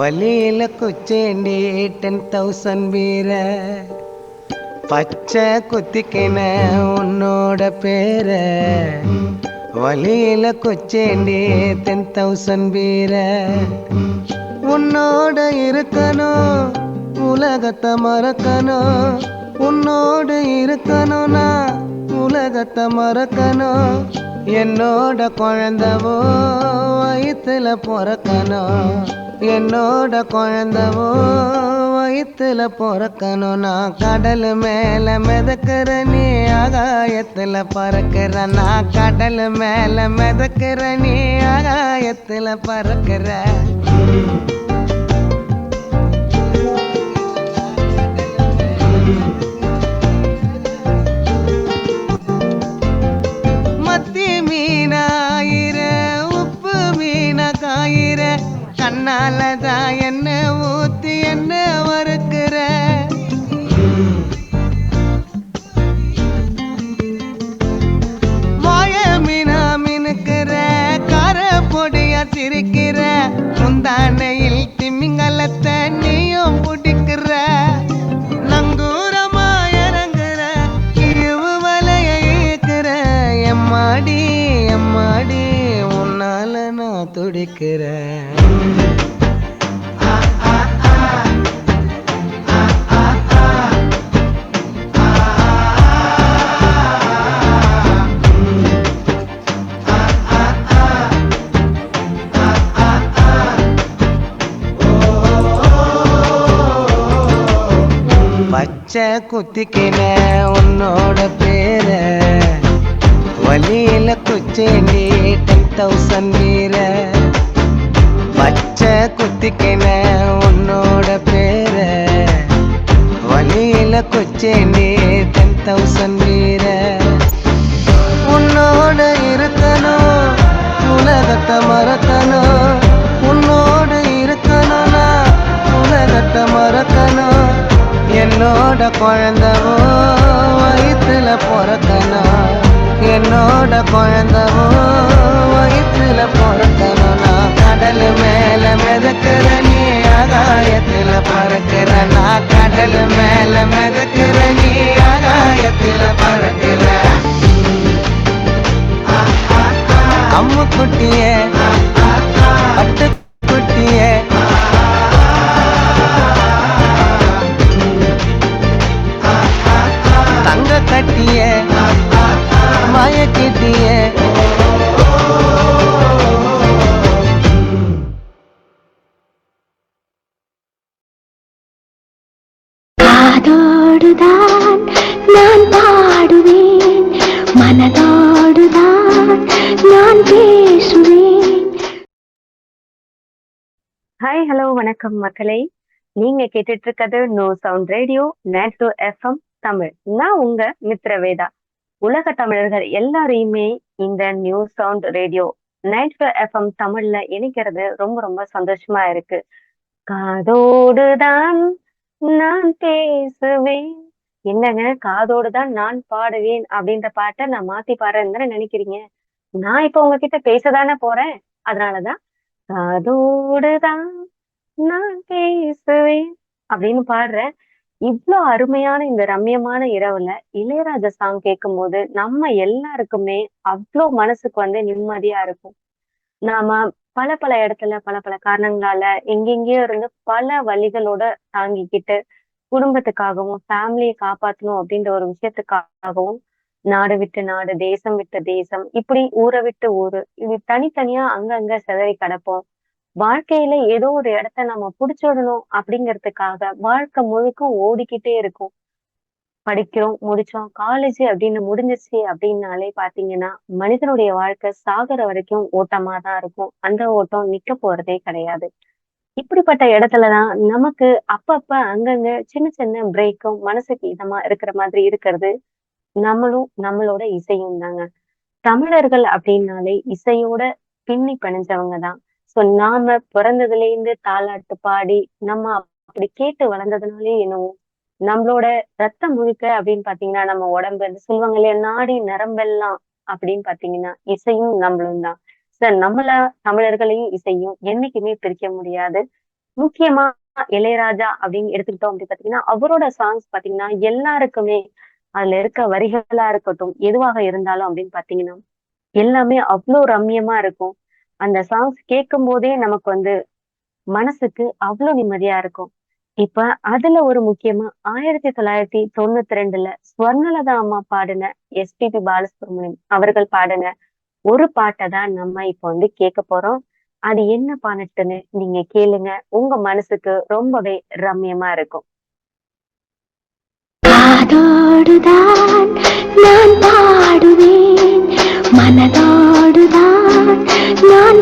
வலியில குச்சேண்டி 10,000 வீர பச்சை குத்திக்கின உன்னோட பேர. வலியில குச்சேண்டி 10,000 வீர உன்னோட இருக்கணும், உலகத்தை மறக்கணும். உன்னோடு இருக்கணும்னா உலகத்தை மறக்கணும். என்னோட குழந்தவோ வயிற்றுல பிறக்கணும். என்னோட குழந்தவோ வயிற்றுல பிறக்கணும். நான் கடல் மேல மிதக்கிற நீ ஆகாயத்துல பறக்கிற. நான் கடல் மேல மிதக்கிற நீ ஆகாயத்துல பறக்கிற. மத்தி மீனாயிர உப்பு மீன காயிர கண்ணாலதான் என்ன ஊத்தி என்ன வறுக்கிற. மாய மீனா மினுக்கிற கார பொடியா சிரிக்கிற. முந்தானையில் திமிங்கலத்தை நீயும் பிடிக்கிற. நங்கூரமா இறங்குற இழுவு வலைய இழுக்கிற. எம்மாடி எம்மாடி உன்னால நான் துடிக்கிறேன். பச்சை குத்திக்கின உன்னோட பேர. வலியில குச்சேண்டி 10,000 வீர பச்சை குத்திக்கின உன்னோட பேர. வலியில குச்சேண்டி 10,000 வீர உன்னோட இருக்கணும், உலகத்தை மறக்கணும். உன்னோடு இருக்கணும்னா உலகத்தை மறக்கணும். என்னோட குழந்தவோ வயிற்றுல பிறக்கணும். என்னோட குழந்தவோ வயிற்றுல பிறக்கணும். நான் கடல் மேல மிதக்கிற நீ ஆகாயத்துல பறக்கிற. நான் கடல் மேல மிதக்கிற நீ ஆகாயத்துல பறக்கிற. அம்மு குட்டியே பட்டு குட்டியே தங்க கட்டிய மயக்கிட்டிய. காதோடுதான் நான் பாடுவேன், மனதோடுதான் நான் பேசுவேன். ஹாய் ஹலோ வணக்கம் மக்களே. நீங்க கேட்டுட்டு இருக்கிறது no sound radio 92 FM Tamil. நான் உங்க மித்ரவேதா. உலக தமிழர்கள் எல்லாரையுமே இந்த நியூ சவுண்ட் ரேடியோ 92 FM தமிழ்ல இணைக்கிறது ரொம்ப ரொம்ப சந்தோஷமா இருக்கு. காதோடுதான் நான் பேசுவேன். என்னங்க காதோடுதான் நான் பாடுவேன் அப்படின்ற பாட்டை நான் மாத்தி பாடுறேன்னு தானே நினைக்கிறீங்க? நான் இப்ப உங்ககிட்ட பேசதானே போறேன். அதனாலதான் காதோடுதான் நான் பேசுவேன் அப்படின்னு பாடுறேன். இவ்வளோ அருமையான இந்த ரம்யமான இரவுல இளையராஜா சாங் கேட்கும் போது நம்ம எல்லாருக்குமே அவ்வளோ மனசுக்கு நிம்மதியா இருக்கும். நாம பல பல இடத்துல பல பல காரணங்களால எங்கெங்கேயோ இருந்து பல வழிகளோட தாங்கிக்கிட்டு குடும்பத்துக்காகவும் ஃபேமிலியை காப்பாற்றணும் அப்படின்ற ஒரு விஷயத்துக்காகவும் நாடு விட்டு நாடு, தேசம் விட்டு தேசம், இப்படி ஊரை விட்டு ஊரு, இது தனித்தனியா அங்கங்க சிதறி கிடப்போம். வாழ்க்கையில ஏதோ ஒரு இடத்த நம்ம புடிச்சிடணும் அப்படிங்கிறதுக்காக வாழ்க்கை முழுக்க ஓடிக்கிட்டே இருக்கும். படிக்கிறோம், முடிச்சோம், காலேஜ் அப்படின்னு முடிஞ்சிருச்சு அப்படின்னாலே பாத்தீங்கன்னா மனிதனுடைய வாழ்க்கை சாகர வரைக்கும் ஓட்டமா தான் இருக்கும். அந்த ஓட்டம் நிக்க போறதே கிடையாது. இப்படிப்பட்ட இடத்துலதான் நமக்கு அப்பப்ப அங்கங்க சின்ன சின்ன பிரேக்கும் மனசுக்கு இதமா இருக்கிற மாதிரி இருக்கிறது நம்மளும் நம்மளோட இசையும் தாங்க. தமிழர்கள் அப்படின்னாலே இசையோட பின்னி பிணைஞ்சவங்க தான். சோ நாம பிறந்ததுல இருந்து தாலாட்டு பாடி நம்ம அப்படி கேட்டு வளர்ந்ததுனாலே என்னவோ நம்மளோட ரத்தம் முழுக்க அப்படின்னு பாத்தீங்கன்னா நம்ம உடம்பு சொல்லுவாங்க இல்லையா, நாடி நரம்பெல்லாம் அப்படின்னு பாத்தீங்கன்னா இசையும் நம்மளும் தான். சார் நம்மள தமிழர்களையும் இசையும் என்னைக்குமே பிரிக்க முடியாது. முக்கியமா இளையராஜா அப்படின்னு எடுத்துக்கிட்டோம் அப்படி பாத்தீங்கன்னா, அவரோட சாங்ஸ் பாத்தீங்கன்னா, எல்லாருக்குமே அதுல இருக்க வரிகளா இருக்கட்டும், எதுவாக இருந்தாலும் அப்படின்னு பாத்தீங்கன்னா, எல்லாமே அவ்ளோ ரம்மியமா இருக்கும். அந்த சாங்ஸ் கேட்கும்போதே நமக்கு வந்து மனசுக்கு அவ்ளோ நிம்மதியா இருக்கும். இப்ப அதுல ஒரு முக்கியமா 1992ல ஸ்வர்ணலதா அம்மா பாடின எஸ்பிபி பாலசுப்ரமணியம் அவர்கள் பாடின ஒரு பாட்ட தான் நம்ம இப்ப வந்து கேட்க போறோம். அது என்ன பாட்டுன்னு நீங்க கேளுங்க. உங்க மனசுக்கு ரொம்பவே ரம்மியமா இருக்கும். காதோடுதான் நான் பாடுவேன், மனதோடுதான் நான்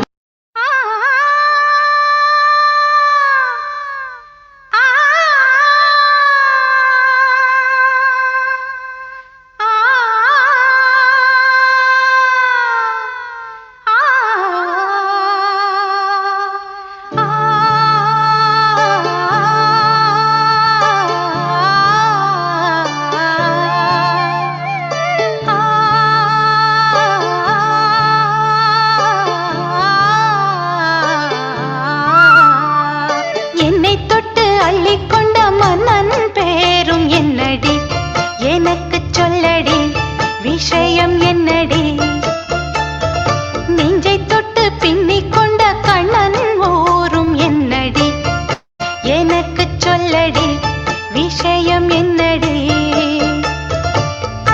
என்னை தொட்டு அள்ளிக்கொண்ட மன்னன் பேரும் என்னடி, எனக்கு சொல்லடி விஷயம் என்னடி, நெஞ்சை தொட்டு பின்னிக் கொண்ட கண்ணன் ஊரும் என்னடி, எனக்கு சொல்லடி விஷயம் என்னடி,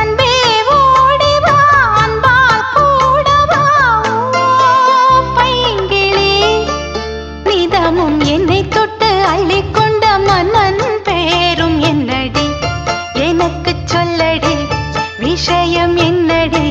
அன்பே ஓடி வா அன்பால் கூட வா, ஓ பைங்கிளி, நிதமும் என்னை தொட்டு அள்ளிக்கொண்ட மன்னன் பேரும் என்னடி, எனக்கு சொல்லடி விஷயம் என்னடி.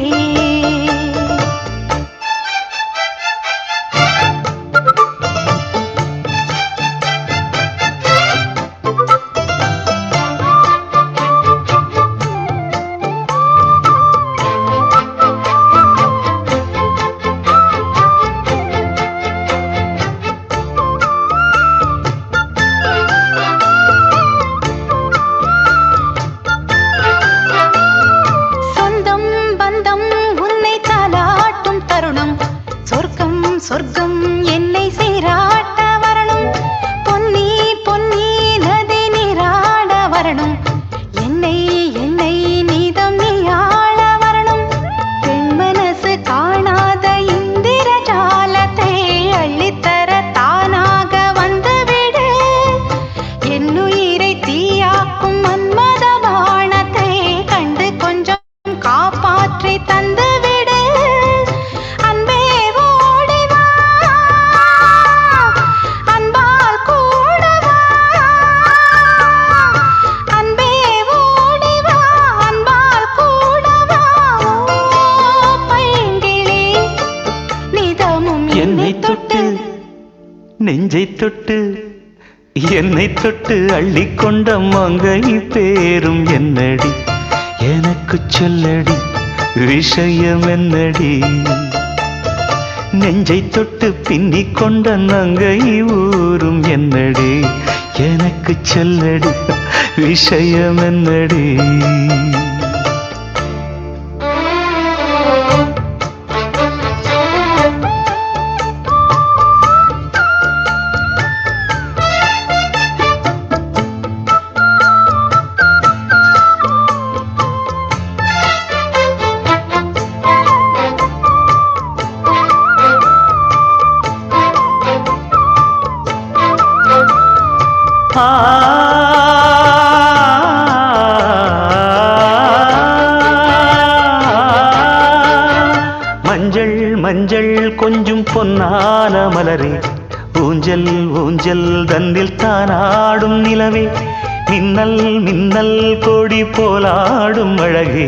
சொந்தம் பந்தம் உன்னை தாலாட்டும் தருணம், சொர்க்கம் சொர்க்கம் என்னை சீராட்ட வரணும், பொன்னி பொன்னி நதி நீராட வரணும், என்னை என்னை நீதம் நீயாள வரணும், பெண் மனசு காணாத இந்திர ஜாலத்தை அள்ளித்தர தானாக வந்துவிடு, என்னுயிரை தீயாக்கும் மன்மத பாணத்தை கண்டு கொஞ்சம் காப்பாற்றி தந்துவிடு, அன்பே ஓடி வா அன்பால் கூட வா, அன்பே ஓடி வா அன்பால் கூட வா, ஓ பைங்கிளி, நிதமும் என்னை தொட்டு நெஞ்சை தொட்டு என்னை தொட்டு அள்ளிக்கொண்ட மங்கை பேரும் என்னடி, எனக்கு சொல்லடி விஷயம் என்னடி, நெஞ்சை தொட்டு பின்னிக் கொண்ட நங்கை ஊரும் என்னடி, எனக்கு சொல்லடி விஷயம் என்னடி. மஞ்சள் மஞ்சள் கொஞ்சம் பொன்னான மலரே, ஊஞ்சல் ஊஞ்சல் தன்னில் தானாடும் நிலவே, மின்னல் மின்னல் கொடி போலாடும் அழகே,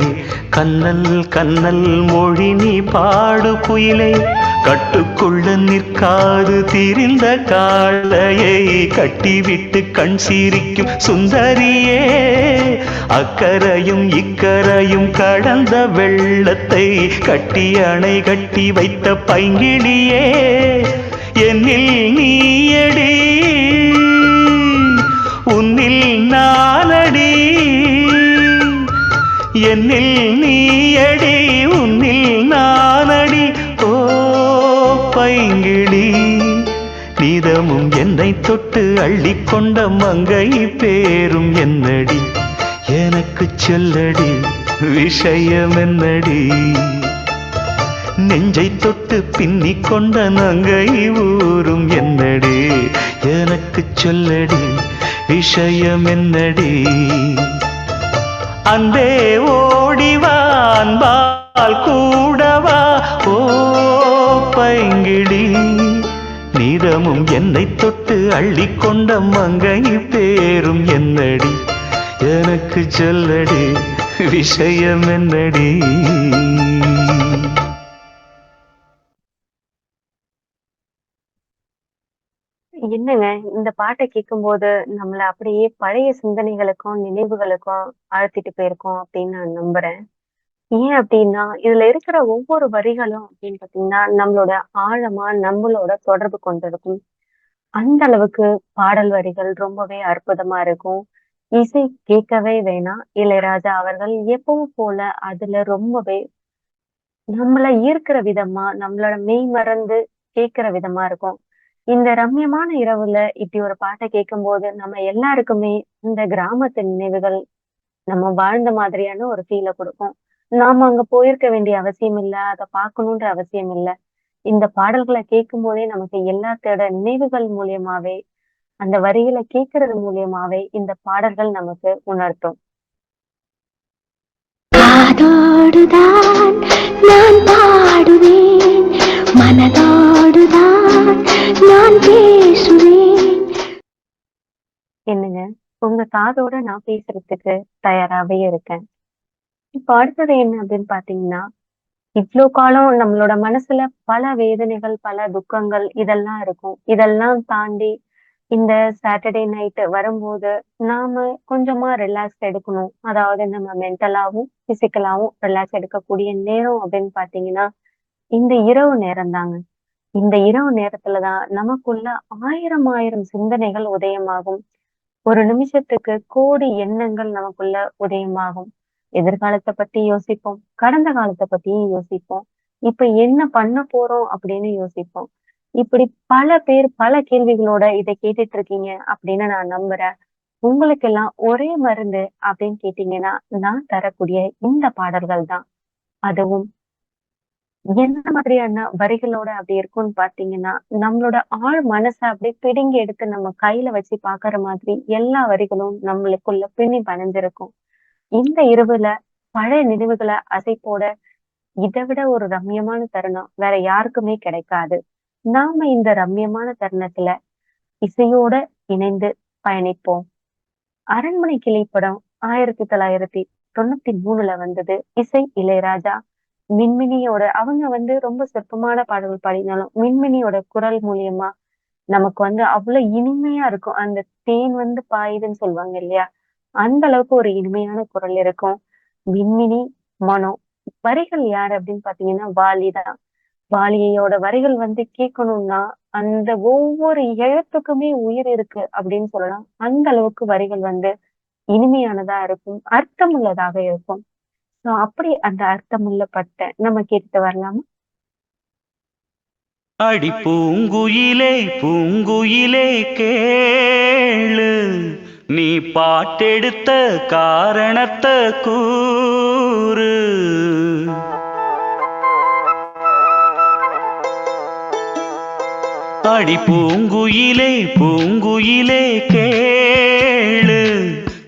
கண்ணல் கண்ணல் மொழி நீ பாடு குயிலே, கட்டுக்குள்ள நிற்காது திரிந்த காளையை கட்டிவிட்டு கண் சிரிக்கும் சுந்தரியே, அக்கரையும் இக்கரையும் கடந்த வெள்ளத்தை கட்டி அணை கட்டி வைத்த பைங்கிளியே, என்னில் நீயடி உன்னில் நானடி, என்னில் நீயடி உன்னில் நானடி, ஓ பைங்கிளி, நிதமும் என் என்னை தொட்டு அள்ளிக்கொண்ட மங்கை பேரும் என்னடி எனக்கு சொல்லடி விஷயம் என்னடி நெஞ்சை தொட்டு பின்னிக் கொண்ட நங்கை ஊரும் என்னடி எனக்கு சொல்லடி விஷயம் என்னடி அன்பே ஓடிவா அன்பால் கூடவா ஓ பைங்கிளி நீரமும் என்னை தொட்டு அள்ளிக்கொண்ட மங்கை பேரும் என்னடி எனக்கு சொல்லடி விஷயம் என்னடி என்னங்க இந்த பாட்டை கேட்கும்போது நம்மள அப்படியே பழைய சிந்தனைகளுக்கும் நினைவுகளுக்கும் அழைத்திட்டு போயிருக்கோம் அப்படின்னு நான் நம்புறேன். ஏன் அப்படின்னா இதுல இருக்கிற ஒவ்வொரு வரிகளும் அப்படின்னு பாத்தீங்கன்னா நம்மளோட ஆழமா நம்மளோட தொடர்பு கொண்டிருக்கும். அந்த அளவுக்கு பாடல் வரிகள் ரொம்பவே அற்புதமா இருக்கும். இசை கேட்கவே வேணாம். இளையராஜா அவர்கள் எப்பவும் போல அதுல ரொம்பவே நம்மள ஈர்க்கிற விதமா நம்மளோட மெய் மறந்து கேட்கிற விதமா இருக்கும். இந்த ரம்யமான இரவுல இப்படி ஒரு பாட்டை கேட்கும்போது நம்ம எல்லாருக்குமே இந்த கிராமத்து நினைவுகள் நம்ம வாழ்ந்த மாதிரியான ஒரு ஃபீலை கொடுக்கும். நாம அங்க போயிருக்க வேண்டிய அவசியம் இல்ல, அதை பார்க்கணுன்ற அவசியம் இல்ல. இந்த பாடல்களை கேட்கும் போதே நமக்கு எல்லாத்தோட நினைவுகள் மூலியமாவே அந்த வரிகளை கேட்கறது மூலியமாவே இந்த பாடல்கள் நமக்கு உணர்த்தும். காதோடுதான் நான் பாடுவேன், மனதோடுதான் நான் பேசுவேன். என்னங்க, உங்க காதோட நான் பேசுறதுக்கு தயாராவே இருக்கேன். இப்ப அடுத்தது என்ன அப்படின்னு பாத்தீங்கன்னா, இவ்ளோ காலம் நம்மளோட மனசுல பல வேதனைகள், பல துக்கங்கள் இதெல்லாம் இருக்கும். இதெல்லாம் தாண்டி இந்த சாட்டர்டே நைட் வரும்போது நாம கொஞ்சமா ரிலாக்ஸ் எடுக்கணும். அதாவது நம்ம மென்டலாவும் பிசிக்கலாவும் ரிலாக்ஸ் எடுக்கக்கூடிய நேரம் அப்படின்னு பாத்தீங்கன்னா இந்த இரவு நேரம் தாங்க. இந்த இரவு நேரத்துலதான் நமக்குள்ள ஆயிரம் ஆயிரம் சிந்தனைகள் உதயமாகும். ஒரு நிமிஷத்துக்கு கோடி எண்ணங்கள் நமக்குள்ள உதயமாகும். எதிர்காலத்தை பத்தி யோசிப்போம், கடந்த காலத்தை பத்தியும் யோசிப்போம், இப்ப என்ன பண்ண போறோம் அப்படின்னு யோசிப்போம். இப்படி பல பேர் பல கேள்விகளோட இதை கேட்டுட்டு இருக்கீங்க அப்படின்னு நான் நம்புறேன். உங்களுக்கெல்லாம் ஒரே மருந்து அப்படின்னு கேட்டீங்கன்னா நான் தரக்கூடிய இந்த பாடல்கள் தான். அதுவும் என்ன மாதிரியான வரிகளோட அப்படி இருக்கும்னு பாத்தீங்கன்னா நம்மளோட ஆழ் மனசை அப்படியே பிடுங்கி எடுத்து நம்ம கையில வச்சு பாக்குற மாதிரி எல்லா வரிகளும் நம்மளுக்குள்ள பின்னி பணிஞ்சிருக்கும். இந்த இரவுல பழைய நினைவுகளை அசைப்போட இதை விட ஒரு ரம்யமான தருணம் வேற யாருக்குமே கிடைக்காது. நாம இந்த ரம்யமான தருணத்துல இசையோட இணைந்து பயணிப்போம். அரண்மனை கிளி படம் 1993 வந்தது. இசை இளையராஜா. மின்மினியோட அவங்க ரொம்ப சொற்பமான பாடல்கள் பாடினாலும் மின்மினியோட குரல் மூலியமா நமக்கு அவ்வளவு இனிமையா இருக்கும். அந்த தேன் பாயுதுன்னு சொல்லுவாங்க இல்லையா, அந்த அளவுக்கு ஒரு இனிமையான குரல் இருக்கும். மின்மினி, மனோ. வரிகள் யாரு அப்படின்னு பாத்தீங்கன்னா வாலிதான். வாலியோட வரிகள் கேட்கணும்னா அந்த ஒவ்வொரு எழுத்துக்குமே உயிர் இருக்கு அப்படின்னு சொல்லலாம். அந்த அளவுக்கு வரிகள் இனிமையானதா இருக்கும், அர்த்தமுள்ளதாக இருக்கும். சோ அப்படி அந்த அர்த்தமுள்ள பட்ட நம்ம கேட்டு வரலாமா? அடி பூங்குயிலே பூங்குயிலே கேளு, நீ பாட்டெடுத்த காரணத்தை கூறு. அடி பூங்குயிலே பூங்குயிலே கேளு,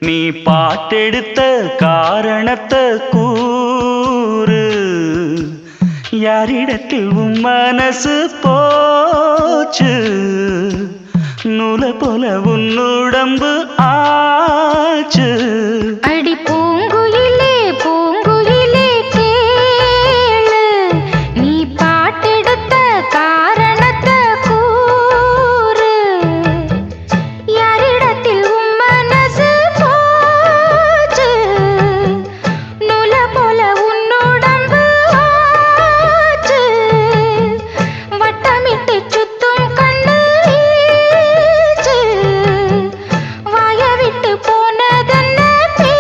நீ பாட்டெடுத்த காரணத்தை கூறு. யாரிடத்தில் உன் மனசு போச்சு, நூலை போல உன் உடம்பு ஆச்சு. அடி பூங்குயிலே பூங்குயிலே கேளு, நீ பாட்டெடுத்த காரணத்தை கூறு. யாரிடத்தில் உன் மனசு போச்சு, நூலை போல உன் உடம்பு ஆச்சு. வட்டமிட்டு சுத்தும் கண்ணு வீச்சு, வாய விட்டு போனதென்ன பேச்சு.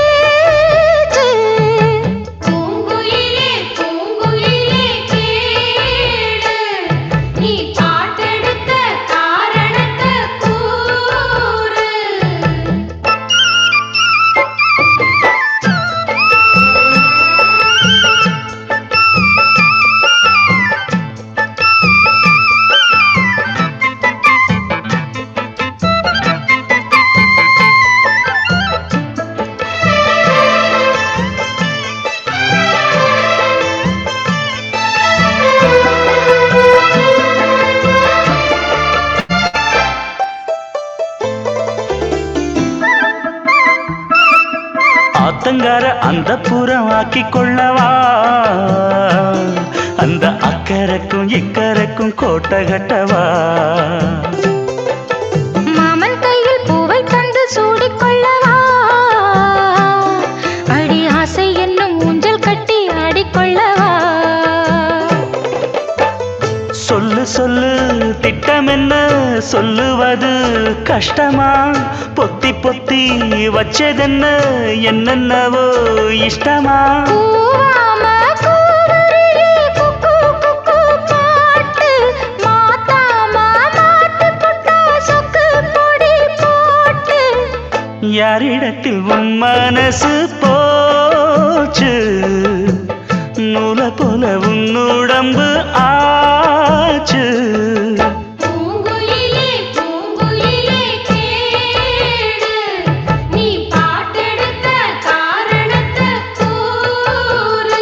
ஆத்தங்கார அந்த புறம் ஆக்கி கொள்ளவா அந்த அக்கறைக்கும் இக்கரைக்கும் கோட்டை கட்டவா மாமன் கையில் பூவை தந்து சூடிக்கொள்ளவா அடி ஆசை என்னும் ஊஞ்சல் கட்டி ஆடிக்கொள்ளவா சொல்லு சொல்லு திட்டம் என்ன சொல்லுவது கஷ்டமா பொத்தி பொத்தி வச்சதென்ன என்னென்னவோ இஷ்டமா கூவாம கூவருளி குக்கு குக்கு பாட்டு மாத்தாம மாட்டு புட்டா சொக்கு பொடி போட்டு யாரிடத்தில் உன் மனசு போச்சு நூல போல உன் உடம்பு ஆச்சு பூங்குயிலே பூங்குயிலே கேளு நீ பாட்டெடுத்த காரணத்தை கூறு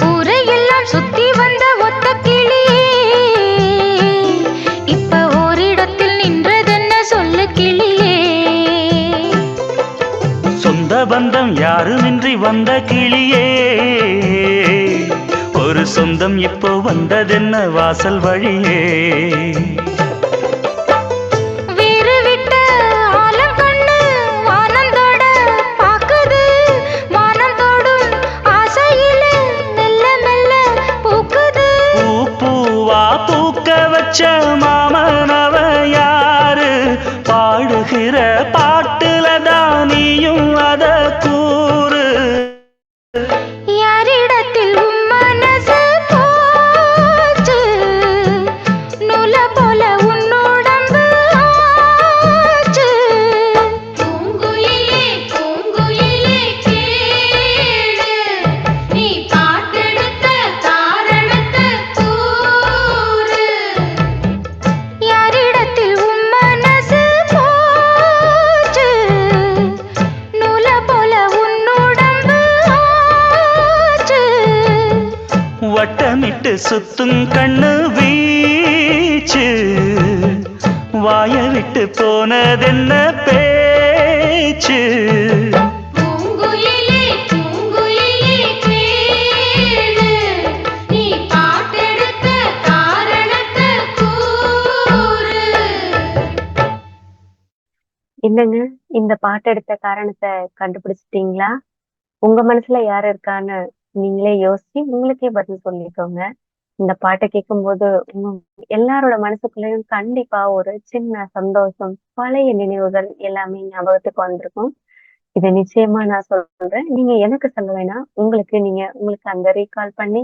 ஊரையெல்லாம் சுத்தி வந்த ஒத்த கிளியே இப்ப ஓரிடத்தில் நின்றதென்ன சொல்லு கிளியே சொந்த பந்தம் யாருமின்றி வந்த கிளியே ஒரு சொந்தம் இப்போ வந்ததென்ன வாசல் வழியே வீறு விட்ட ஆலங்கண்ணு வானந்தோட பாக்குது வானந்தோடும் ஆசையிலே மெல்ல மெல்ல பூக்குது பூ பூவா பூக்க வச்ச மாமனவ யாரு பாடுகிற பாட்டுல தானியும் அத கூறு யாரிடத்தில் உன் மனசு போச்சு நூல போல உன் உடம்பு ஆச்சு பூங்குயிலே பூங்குயிலே கேளு நீ பாட்டெடுத்த காரணத்தை கூறு யாரிடத்தில் உன் மனசு போச்சு நூல போல உன் உடம்பு ஆச்சு வட்டமிட்டு சுத்தும் கண்ணு வீச்சு வாய விட்டு போனதென்ன பேச்சு பூங்குயிலே பூங்குயிலே கேளு நீ பாட்டெடுத்த காரணத்தை கூறு என்னங்க இந்த பாட்டு எடுத்த காரணத்தை கண்டுபிடிச்சிட்டீங்களா? உங்க மனசுல யார் இருக்கான்னு நீங்களே யோசிச்சு உங்களுக்கே பதில் சொல்லிக்கோங்க. இந்த பாட்டை கேட்கும்போது உங்க எல்லாரோட மனசுக்குள்ளேயும் கண்டிப்பா ஒரு சின்ன சந்தோஷம், பழைய நினைவுகள் எல்லாமே ஞாபகத்துக்கு வந்திருக்கும். இதை நிச்சயமா நான் சொல்றேன். நீங்க எனக்கு சொல்ல வேணாம். உங்களுக்கு அந்த ரீகால் பண்ணி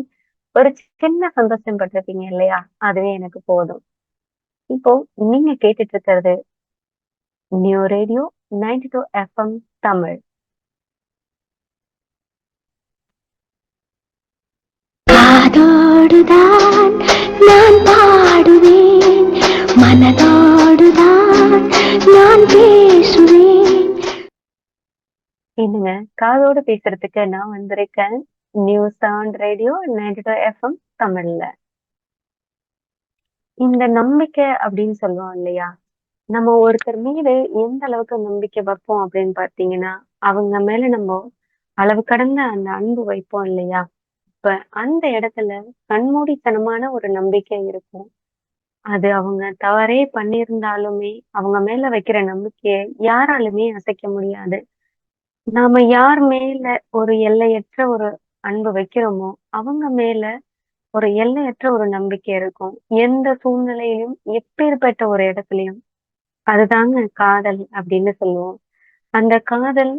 ஒரு சின்ன சந்தோஷம் பட்டிருப்பீங்க இல்லையா? அதுவே எனக்கு போதும். இப்போ நீங்க கேட்டுட்டு இருக்கிறது நியூ ரேடியோ 92 எஃப்எம் தமிழ். காதோடுதான் நான் பாடுவேன் மனதோடுதான் நான் பேசுவேன். என்னங்க காதோடு பேசுறதுக்கு நான் வந்திருக்கேன் நியூஸ் சவுண்ட் ரேடியோ 92 எஃப்எம் தமிழ்ல. இந்த நம்பிக்கை அப்படின்னு சொல்லுவோம் இல்லையா? நம்ம ஒருத்தர் மீது எந்த அளவுக்கு நம்பிக்கை வைப்போம் அப்படின்னு பார்த்தீங்கன்னா, அவங்க மேல நம்ம அளவு கடந்த அந்த அன்பு வைப்போம் இல்லையா? இப்ப அந்த இடத்துல கண்மூடித்தனமான ஒரு நம்பிக்கை இருக்கும். அது அவங்க தவறே பண்ணியிருந்தாலுமே அவங்க மேல வைக்கிற நம்பிக்கையை யாராலுமே அசைக்க முடியாது. நாம யார் மேல ஒரு எல்லையற்ற ஒரு அன்பு வைக்கிறோமோ அவங்க மேல ஒரு எல்லையற்ற ஒரு நம்பிக்கை இருக்கும். எந்த சூழ்நிலையிலும் எப்பேற்பட்ட ஒரு இடத்துலயும். அதுதாங்க காதல் அப்படின்னு சொல்லுவோம். அந்த காதல்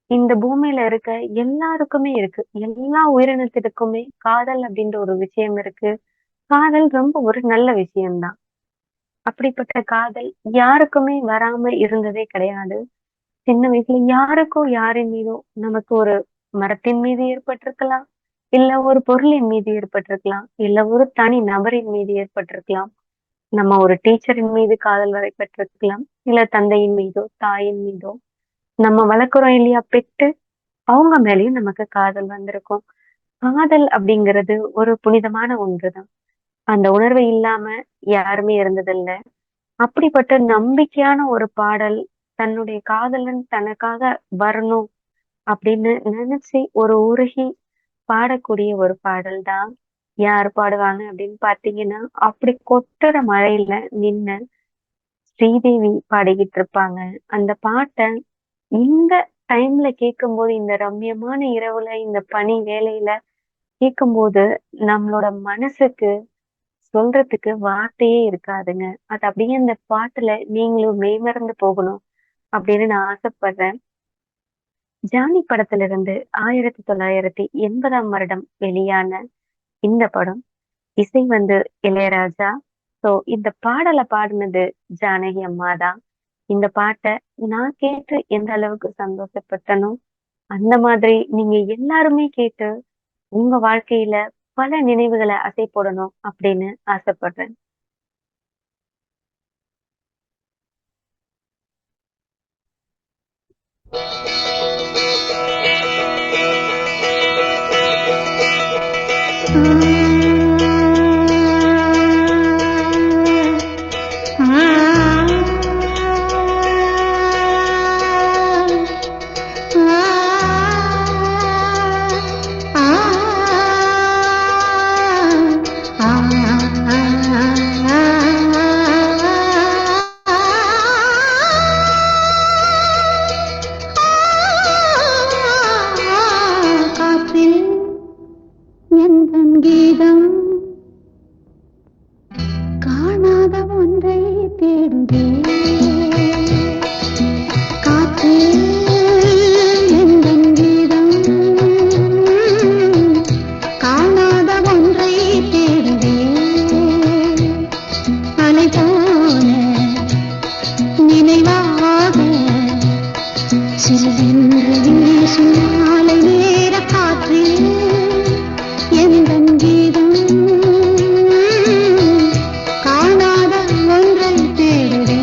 இந்த பூமியில இருக்க எல்லாருக்குமே இருக்கு. எல்லா உயிரினத்திற்குமே காதல் அப்படின்ற ஒரு விஷயம் இருக்கு. காதல் ரொம்ப ஒரு நல்ல விஷயம்தான். அப்படிப்பட்ட காதல் யாருக்குமே வராம இருந்ததே கிடையாது. சின்ன வயசுல யாருக்கோ யாரின் மீதோ நமக்கு ஒரு மரத்தின் மீது ஏற்பட்டிருக்கலாம், இல்ல ஒரு பொருளின் மீது ஏற்பட்டிருக்கலாம், இல்ல ஒரு தனி நபரின் மீது ஏற்பட்டிருக்கலாம். நம்ம ஒரு டீச்சரின் மீது காதல் வயப்பட்டிருக்கலாம், இல்ல தந்தையின் மீதோ தாயின் மீதோ. நம்ம வளர்க்குறோம் இல்லையா பெட்டு, அவங்க மேலயும் நமக்கு காதல் வந்திருக்கும். காதல் அப்படிங்கிறது ஒரு புனிதமான ஒன்றுதான். அந்த உணர்வு இல்லாம யாருமே இருந்ததில்ல. அப்படிப்பட்ட நம்பிக்கையான ஒரு பாடல், தன்னுடைய காதலன் தனக்காக வரணும் அப்படின்னு நினைச்சு ஒரு உருகி பாடக்கூடிய ஒரு பாடல் தான். யார் பாடுவாங்க அப்படின்னு பாத்தீங்கன்னா, அப்படி கொட்டுற மழையில நின்னு ஸ்ரீதேவி பாடிக்கிட்டு இருப்பாங்க. அந்த பாட்ட இந்த டைம்ல கேட்கும்போது, இந்த ரம்மியமான இரவுல, இந்த பனி வேளையில கேட்கும்போது, நம்மளோட மனசுக்கு சொல்றதுக்கு வார்த்தையே இருக்காதுங்க. அது அப்படியே அந்த பாட்டுல நீங்களும் மெய்மறந்து போகணும் அப்படின்னு நான் ஆசைப்படுறேன். ஜானி படத்துல இருந்து 1980ஆம் வருடம் வெளியான இந்த படம். இசை வந்து இளையராஜா. சோ இந்த பாடல பாடுனது ஜானகி அம்மா தான். இந்த பாட்ட நான் கேட்டு எந்த அளவுக்கு சந்தோஷப்பட்டனோ, அந்த மாதிரி நீங்க எல்லாருமே கேட்டு உங்க வாழ்க்கையில பல நினைவுகள அசை போடணும் அப்படின்னு ஆசைப்படுறேன். காற்றில் எந்தன் கீதம் காணாத ஒன்றை தேடுதே. காற்றில் எந்தன் கீதம் காணாத ஒன்றை தேடுதே. அலை போல நினைவாக சிலென்று வீசும் மாலை நேர காற்றில் எந்தன் கீதம் காணாத ஒன்றை தேடுதே.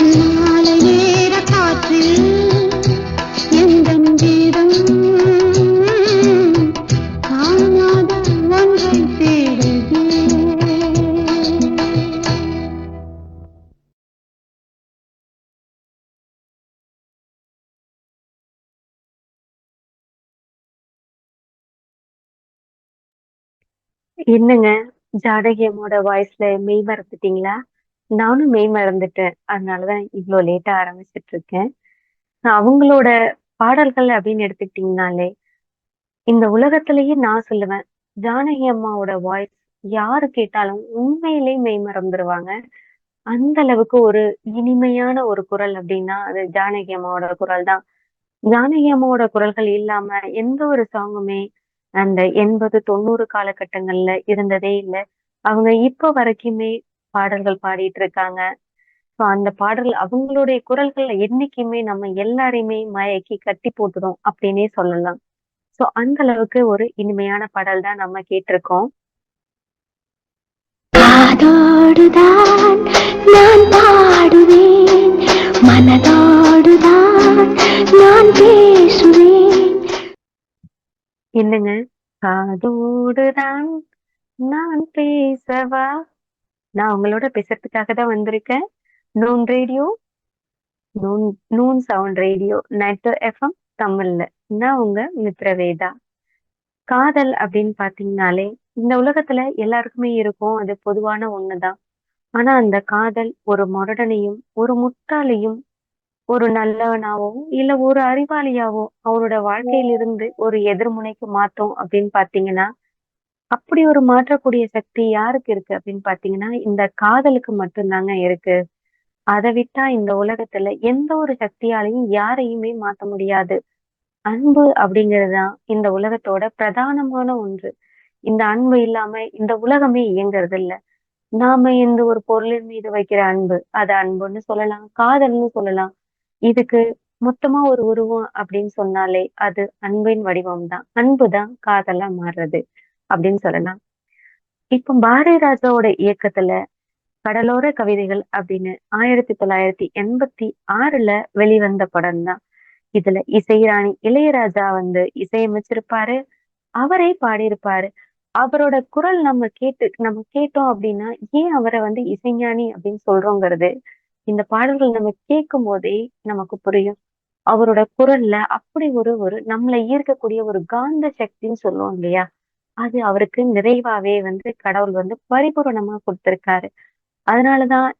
மாலை நேர காற்றில் எந்தன் கீதம் காணாத ஒன்றை தேடுதே. என்னங்க, ஜானகி அம்மாவோட வாய்ஸ்ல மெய் மறந்துட்டீங்களா? நானும் மெய் மறந்துட்டேன். அதனாலதான் இவ்ளோ லேட்டா ஆரம்பிச்சிட்டு இருக்கேன். அவங்களோட பாடல்கள் அப்படின்னு எடுத்துக்கிட்டீங்கனாலே, இந்த உலகத்திலேயே நான் சொல்லுவேன், ஜானகி அம்மாவோட வாய்ஸ் யாரு கேட்டாலும் உண்மையிலேயே மெய் மறந்துருவாங்க. அந்த அளவுக்கு ஒரு இனிமையான ஒரு குரல் அப்படின்னா, அது ஜானகி அம்மாவோட குரல் தான். ஜானகி அம்மாவோட குரல்கள் இல்லாம எந்த ஒரு சாங்குமே அந்த 80, 90 காலகட்டங்கள்ல இருந்ததே இல்ல. அவங்க இப்ப வரைக்குமே பாடல்கள் பாடிட்டு இருக்காங்க. சோ அந்த பாடல் அவங்களுடைய குரல்கள் என்னைக்குமே நம்ம எல்லாரையுமே மயக்கி கட்டி போட்டுரும் அப்படின்னே சொல்லலாம். சோ அந்த அளவுக்கு ஒரு இனிமையான பாடல் தான் நம்ம கேட்டிருக்கோம். காதோடுதான் நான் பாடுவேன், மனதோடுதான் நான் பேசுவேன். என்னங்க, காதோடுதான் நான் பேசவா? நான் உங்களோட பேசுறதுக்காக தான் வந்திருக்கேன். Noon radio, noon noon sound radio, night FM தமிழ்ல. நான் உங்க மித்ரவேதா. காதல் அப்படின்னு பாத்தீங்கன்னாலே இந்த உலகத்துல எல்லாருக்குமே இருக்கும். அது பொதுவான ஒண்ணுதான். ஆனா அந்த காதல் ஒரு முரடனையும் ஒரு முட்டாளையும் ஒரு நல்லவனாவோ இல்ல ஒரு அறிவாளியாவோ அவனோட வாழ்க்கையிலிருந்து ஒரு எதிர்முனைக்கு மாத்தோம் அப்படின்னு பாத்தீங்கன்னா, அப்படி ஒரு மாற்றக்கூடிய சக்தி யாருக்கு இருக்கு அப்படின்னு பாத்தீங்கன்னா, இந்த காதலுக்கு மட்டும்தாங்க இருக்கு. அதை விட்டா இந்த உலகத்துல எந்த ஒரு சக்தியாலையும் யாரையுமே மாத்த முடியாது. அன்பு அப்படிங்கிறதுதான் இந்த உலகத்தோட பிரதானமான ஒன்று. இந்த அன்பு இல்லாம இந்த உலகமே இயங்குறது இல்ல. நாம இந்த ஒரு பொருளின் மீது வைக்கிற அன்பு, அது அன்புன்னு சொல்லலாம், காதல்னு சொல்லலாம். இதுக்கு மொத்தமா ஒரு உருவம் அப்படின்னு சொன்னாலே அது அன்பின் வடிவம் தான். அன்புதான் காதலா மாறுறது அப்படின்னு சொல்லலாம். இப்ப பாரதி ராஜாவோட இயக்கத்துல கடலோர கவிதைகள் அப்படின்னு 1986ல வெளிவந்த படம் தான். இதுல இசைராணி இளையராஜா இசையமைச்சிருப்பாரு. அவரே பாடியிருப்பாரு. அவரோட குரல் நம்ம கேட்டோம் அப்படின்னா, ஏன் அவரை இசைஞானி அப்படின்னு சொல்றோங்கிறது இந்த பாடல்கள் நம்ம கேட்கும் போதே நமக்கு புரியும். அவரோட குரல்ல அப்படி ஒரு ஒரு நம்மளை ஈர்க்கக்கூடிய ஒரு காந்த சக்தின்னு சொல்லுவோம் இல்லையா? அது அவருக்கு நிறைவாவே கடவுள் பரிபூரணமா கொடுத்திருக்காரு. அதனாலதான்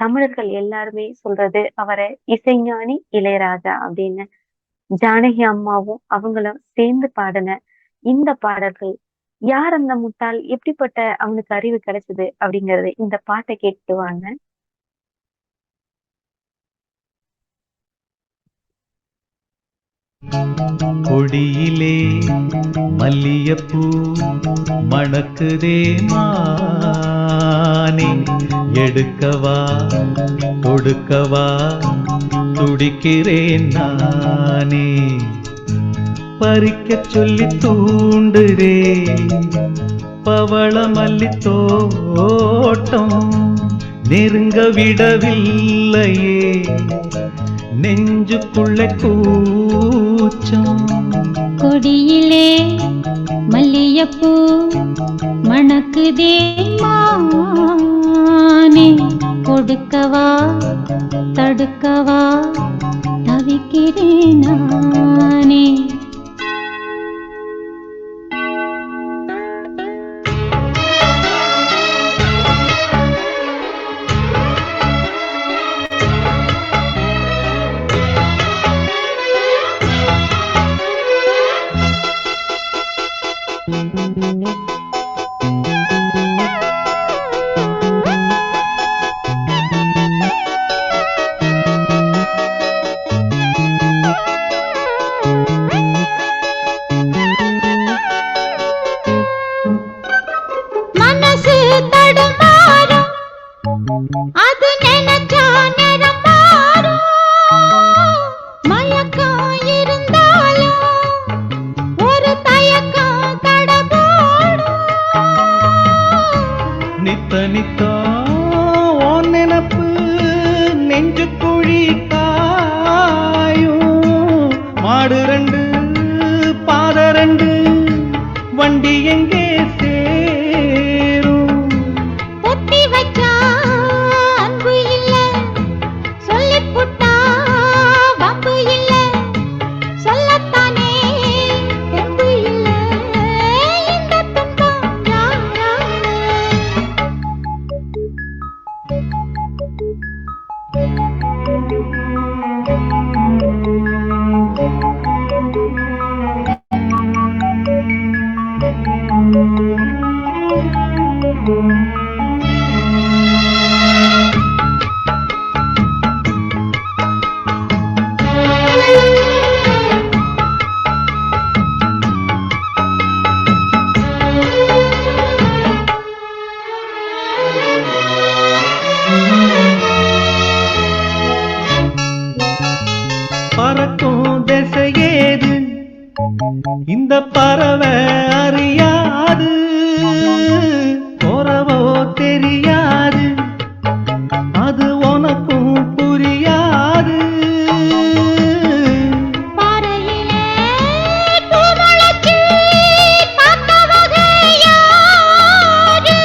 தமிழர்கள் எல்லாருமே சொல்றது அவரை இசைஞானி இளையராஜா அப்படின்னு. ஜானகி அம்மாவும் அவங்களும் சேர்ந்து பாடின இந்த பாடல்கள், யார் அந்த முட்டாள், எப்படிப்பட்ட அவனுக்கு அறிவு கிடைச்சது அப்படிங்கறது இந்த பாட்டை கேட்டுட்டு வாங்க. கொடியிலே மல்லியப்பூ மணக்குதே மானே, எடுக்கவா கொடுக்கவா துடிக்கிறேன் நானே, பறிக்கச் சொல்லி தூண்டுதே பவள மல்லி தோட்டம், நெருங்க விடவில்லையே நெஞ்சுக்குள்ள கூச்சம். கொடியிலே மல்லியப்பூ மணக்குதே மானே, கொடுக்கவா தடுக்கவா தவிக்கிறேன் நானே. இந்த பறவை அறியாது போறவோ தெரியாது அது உனக்கும் புரியாது. பாறையிலே பூமுளைச்சி பார்த்தவங்க யாரு?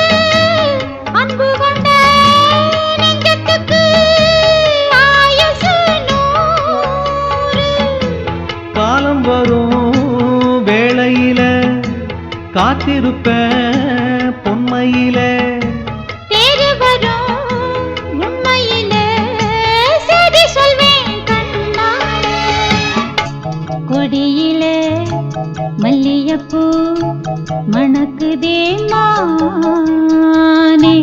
அன்பு கொண்ட நெஞ்சத்துக்கு ஆயுசு 100. காலம் வரும் வேளையில காத்திருப்பேன் பொன்மையில. தேடி வரும் உண்மையிலே செய்தி சொல்வேன் கண்ணாலே. கொடியிலே மல்லிகைப்பூ மணக்குதே மானே.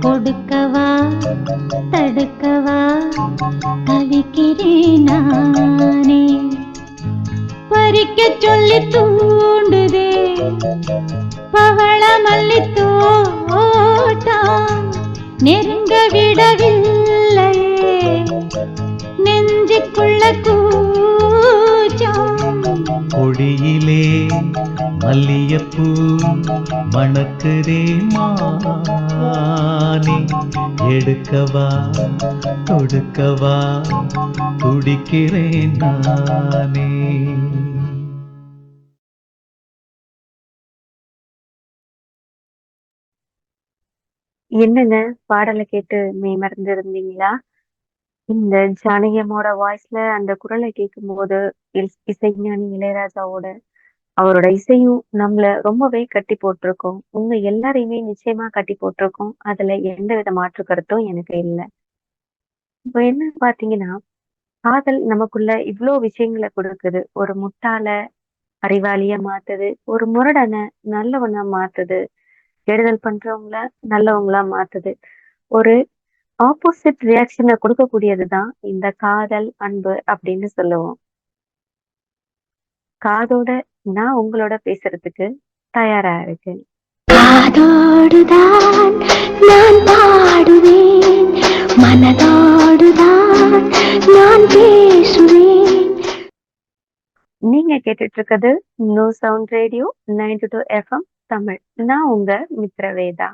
கொடுக்கவா தடுக்கவா தவிக்கிறேன் நானே. பறிக்க சொல்லி தூண்டுதே பவள மல்லி தோட்டம். நெருங்க விடவில்லையே நெஞ்சுக்குள்ள கூச்சம். கொடியிலே மல்லிகைப்பூ மணக்குதே மானே. எடுக்கவா தொடுக்கவா துடிக்கிறேன் நானே. என்னங்க, பாடலை கேட்டு மெய்மறந்து இருந்தீங்களா? இந்த ஜானகியம்மோட வாய்ஸ்ல அந்த குரலை கேட்கும்போது இசைஞானி இளையராஜாவோட அவரோட இசையும் நம்மள ரொம்பவே கட்டி போட்டிருக்கோம். உங்க எல்லாரையுமே நிச்சயமா கட்டி போட்டிருக்கோம். அதுல எந்தவித மாற்று கருத்தும் எனக்கு இல்ல. இப்ப என்ன பாத்தீங்கன்னா, காதல் நமக்குள்ள இவ்ளோ விஷயங்களை கொடுக்குது. ஒரு முட்டாள அறிவாளியா மாத்துது, ஒரு முரடனை நல்லவனா மாத்துது, கெடுதல் பண்றவங்கள நல்லவங்களா மாத்துது. ஒரு ஆப்போசிட் ரியாக்ஷனை கொடுக்கக்கூடியதுதான் இந்த காதல், அன்பு அப்படின்னு சொல்லுவோம். காதோட நான் உங்களோட பேசுறதுக்கு தயாரா இருக்கேன். காதோடுதான் நான் பாடுவேன், மனதோடுதான் நான் பேசுவேன். நீங்க கேட்டுட்டு இருக்கிறது no sound radio 92 FM Tamil. நான் உங்க மித்ரவேதா.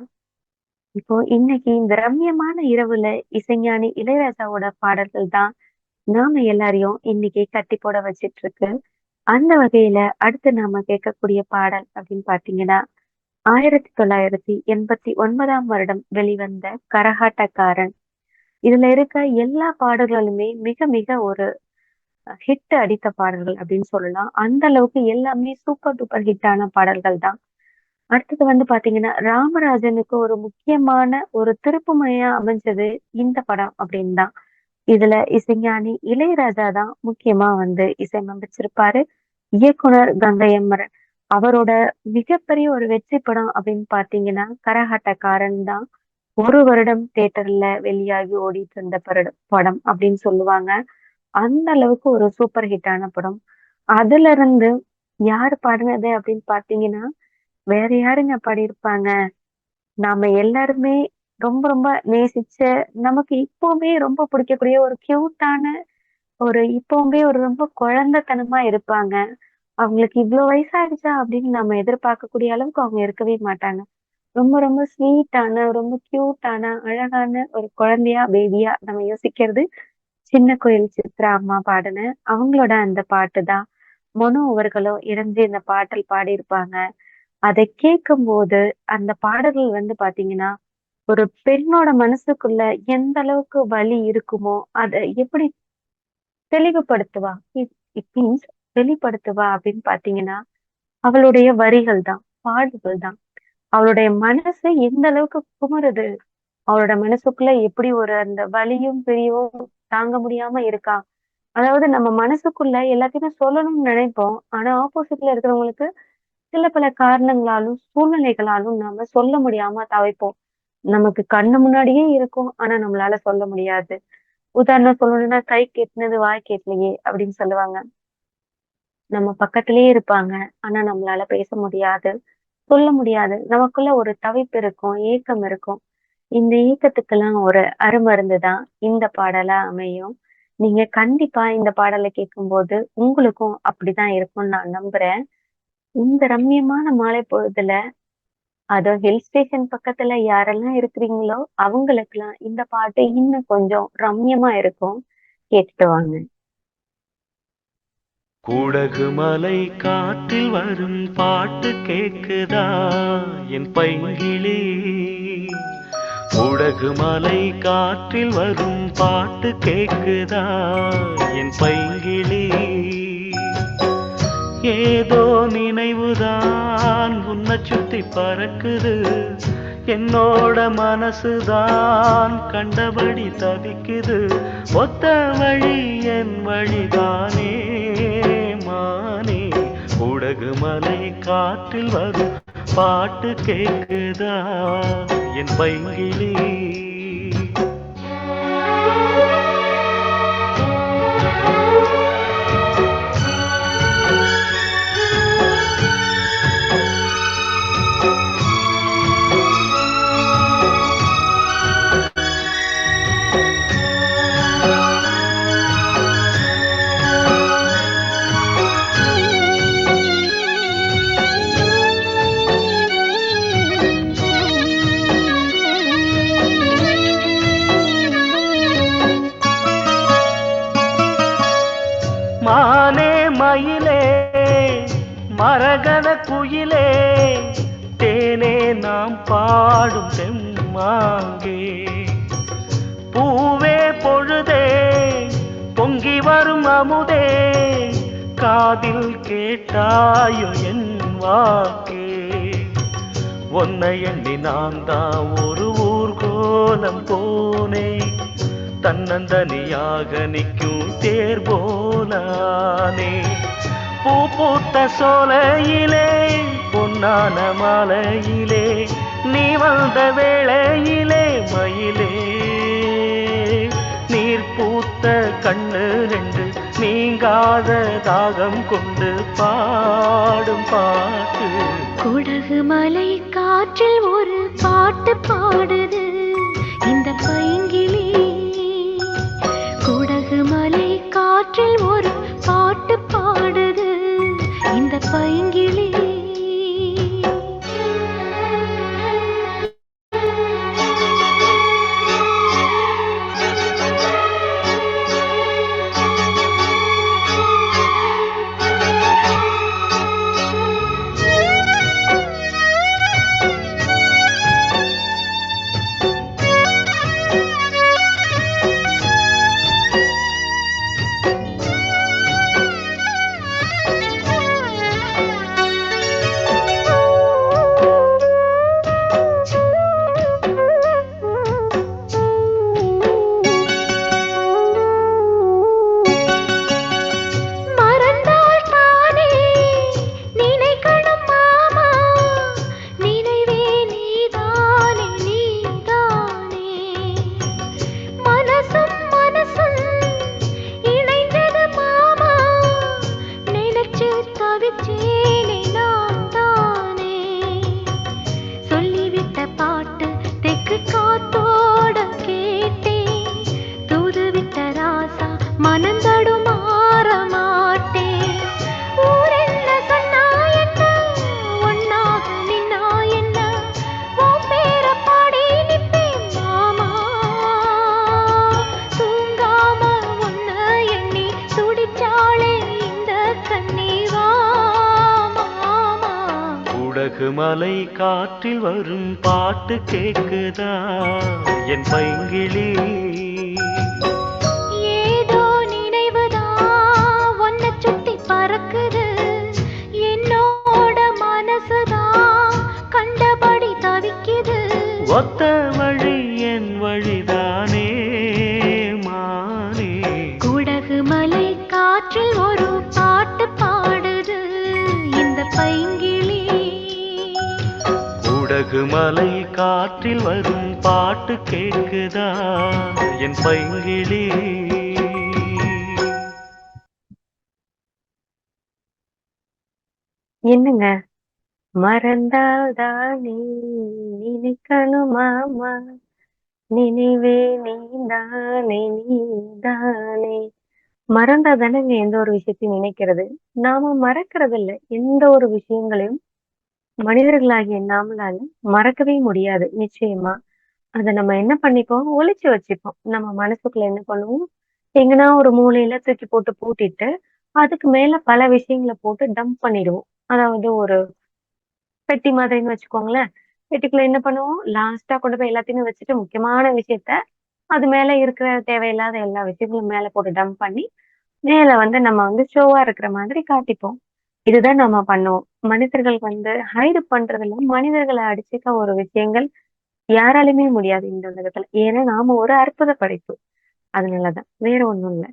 இப்போ இன்னைக்கு இந்த ரம்யமான இரவுல இசைஞானி இளையராஜாவோட பாடல்கள் தான் நாம எல்லாரையும் இன்னைக்கு கட்டி போட வச்சிட்டு இருக்கு. அந்த வகையில அடுத்து நாம கேட்கக்கூடிய பாடல் அப்படின்னு பாத்தீங்கன்னா 1989 வருடம் வெளிவந்த கரகாட்டக்காரன். இதுல இருக்க எல்லா பாடல்களுமே மிக மிக ஒரு ஹிட் அடித்த பாடல்கள் அப்படின்னு சொல்லலாம். அந்த அளவுக்கு எல்லாமே சூப்பர் டூப்பர் ஹிட்டான பாடல்கள் தான். அடுத்தது பாத்தீங்கன்னா ராமராஜனுக்கு ஒரு முக்கியமான ஒரு திருப்புமுனையா அமைஞ்சது இந்த படம் அப்படின்னு தான். இதுல இசைஞானி இளையராஜா தான் முக்கியமா இசையமைச்சிருப்பாரு. இயக்குனர் கங்கை அமரன். அவரோட மிகப்பெரிய ஒரு வெற்றி படம் அப்படின்னு பாத்தீங்கன்னா கரகாட்டக்காரன் தான். 1 வருடம் தியேட்டர்ல வெளியாகி ஓடிட்டு இருந்த படம் அப்படின்னு சொல்லுவாங்க. அந்த அளவுக்கு ஒரு சூப்பர் ஹிட்டான படம். அதுல இருந்து யாரு பாடினது அப்படின்னு பாத்தீங்கன்னா வேற யாருங்க பாடியிருப்பாங்க? நாம எல்லாருமே ரொம்ப ரொம்ப நேசிச்ச, நமக்கு இப்பவுமே ரொம்ப பிடிக்கக்கூடிய ஒரு கியூட்டான இப்பவுமே ஒரு ரொம்ப குழந்தைத்தனமா இருப்பாங்க. அவங்களுக்கு இவ்வளவு வயசாயிடுச்சா அப்படின்னு நம்ம எதிர்பார்க்கக்கூடிய அளவுக்கு அவங்க இருக்கவே மாட்டாங்க. ரொம்ப ரொம்ப ஸ்வீட்டான, ரொம்ப கியூட்டான, அழகான ஒரு குழந்தையா, பேபியா நம்ம யோசிக்கிறது சின்ன கோயில் சித்ரா அம்மா பாடின அவங்களோட அந்த பாட்டு தான். மனோ அவர்களும் இணைஞ்சு இந்த பாடல் பாடியிருப்பாங்க. அதை கேட்கும்போது அந்த பாடல்கள் பாத்தீங்கன்னா ஒரு பெண்ணோட மனசுக்குள்ள எந்த அளவுக்கு வலி இருக்குமோ அதை எப்படி தெளிவுபடுத்துவா, இட் மீன்ஸ் வெளிப்படுத்துவா அப்படின்னு பாத்தீங்கன்னா அவளுடைய வரிகள் தான், பாடல்கள் தான். அவளுடைய மனசு எந்த அளவுக்கு குமுறுது, அவளோட மனசுக்குள்ள எப்படி ஒரு அந்த வலியும் பிரிவும் தாங்க முடியாம இருக்கா. அதாவது நம்ம மனசுக்குள்ள எல்லாத்தையுமே சொல்லணும்னு நினைப்போம். ஆனா ஆப்போசிட்ல இருக்கிறவங்களுக்கு சில பல காரணங்களாலும் சூழ்நிலைகளாலும் நாம சொல்ல முடியாம தவிப்போம். நமக்கு கண்ணு முன்னாடியே இருக்கும். ஆனா நம்மளால சொல்ல முடியாது. உதாரணம் சொல்லணும்னா கை கெட்டினது வாய் கேட்கலையே அப்படின்னு சொல்லுவாங்க. நம்ம பக்கத்திலேயே இருப்பாங்க. ஆனா நம்மளால பேச முடியாது, சொல்ல முடியாது. நமக்குள்ள ஒரு தவிப்பு இருக்கும், ஏக்கம் இருக்கும். இந்த ஏக்கத்துக்கெல்லாம் ஒரு அருமருந்து தான் இந்த பாடலா அமையும். நீங்க கண்டிப்பா இந்த பாடலை கேட்கும்போது உங்களுக்கும் அப்படிதான் இருக்கும்னு நான் நம்புறேன். இந்த ரம்மியமான மாலை பொழுதுல அதுவும் ஹில் ஸ்டேஷன் பக்கத்துல யாரெல்லாம் இருக்கிறீங்களோ அவங்களுக்கெல்லாம் இந்த பாட்டு இன்னும் கொஞ்சம் ரம்மியமா இருக்கும். கேட்டுட்டு வாங்க. கூடகு மலை காற்றில் வரும் பாட்டு கேக்குதா என் பைங்கிளி. கூடகு மலை காற்றில் வரும் பாட்டு கேக்குதா என் பைங்கிளி. ஏதோ நினைவுதான் உன்னை சுத்தி பறக்குது. என்னோட மனசுதான் கண்டபடி தவிக்குது. ஒத்த வழி என் வழிதானே மானே. உடகு மலை காற்றில் வரும் பாட்டு கேக்குதா என் பைங்கிளி. மானே மயிலே மரகத குயிலே தேனே நாம் பாடும் தெம்மாங்கே. பூவே பொழுதே பொங்கி வரும் அமுதே காதில் கேட்டாயோ என் வாக்கே. உன்னை எண்ணி நான் தான் ஒரு ஊர்கோலம் போனேன். தன்னந்தனியாக நிற்கும் தேர் போலானே. பூ பூத்த சோலையிலே பொன்னான மாலையிலே நீ வந்த வேளையிலே மயிலே. நீர் பூத்த கண்ணு ரெண்டு நீங்காத தாகம் கொண்டு பாடும் பாட்டு. குடகு மலை காற்றில் ஒரு பாட்டு பாடுது இந்த பைங்கிளி. குடகு மலை காற்றில் ஒரு பாட்டு பாடுது இந்த பைங்கிளி. குடகு மலை காற்றில் வரும் பாட்டு கேக்குதா என் பைங்கிளி. ஏதோ நினைவுதான் உன்னை சுத்தி பறக்குது. என்னோட மனசுதான் கண்டபடி தவிக்குது. ஒத்த வழி என் வழிதானே மானே. குடகு மலை காற்றில் ஒரு பாட்டு பாடுது இந்த பைங்கிளி. குடகு மலை காற்றில் வரும் பாட்டு கேக்குதா என் பைங்கிளி. என்னங்க மறந்தால் தானே நினைக்கணுமாமா, நினைவே நீதானே நீதானே. மறந்தா தானேங்க எந்த ஒரு விஷயத்தையும் நினைக்கிறது. நாம மறக்கிறது இல்ல. எந்த ஒரு விஷயங்களையும் மனிதர்களாகிய நாமளால மறக்கவே முடியாது நிச்சயமா. அத நம்ம என்ன பண்ணிப்போம், ஒளிச்சு வச்சுப்போம். நம்ம மனசுக்குள்ள என்ன பண்ணுவோம், எங்கனா ஒரு மூலையில தூக்கி போட்டு பூட்டிட்டு, அதுக்கு மேல பல விஷயங்கள போட்டு டம்ப் பண்ணிடுவோம். அதாவது ஒரு பெட்டி மாதிரின்னு வச்சுக்கோங்களேன். பெட்டிக்குள்ள என்ன பண்ணுவோம், லாஸ்ட்டா கொண்டு போய் எல்லாத்தையுமே வச்சுட்டு முக்கியமான விஷயத்த, அது மேல இருக்கிற தேவையில்லாத எல்லா விஷயங்களும் மேல போட்டு டம்ப் பண்ணி, மேல வந்து நம்ம வந்து ஷோவா இருக்கிற மாதிரி காட்டிப்போம். இதுதான் நம்ம பண்ணுவோம். மனிதர்கள் வந்து ஹைட் பண்றதுல மனிதர்கள அடிச்சுக்க ஒரு விஷயங்கள் யாராலுமே முடியாது இந்த உலகத்துல. ஏன்னா நாம ஒரு அற்புத படைப்பு. அதனாலதான். வேற ஒண்ணும் இல்ல.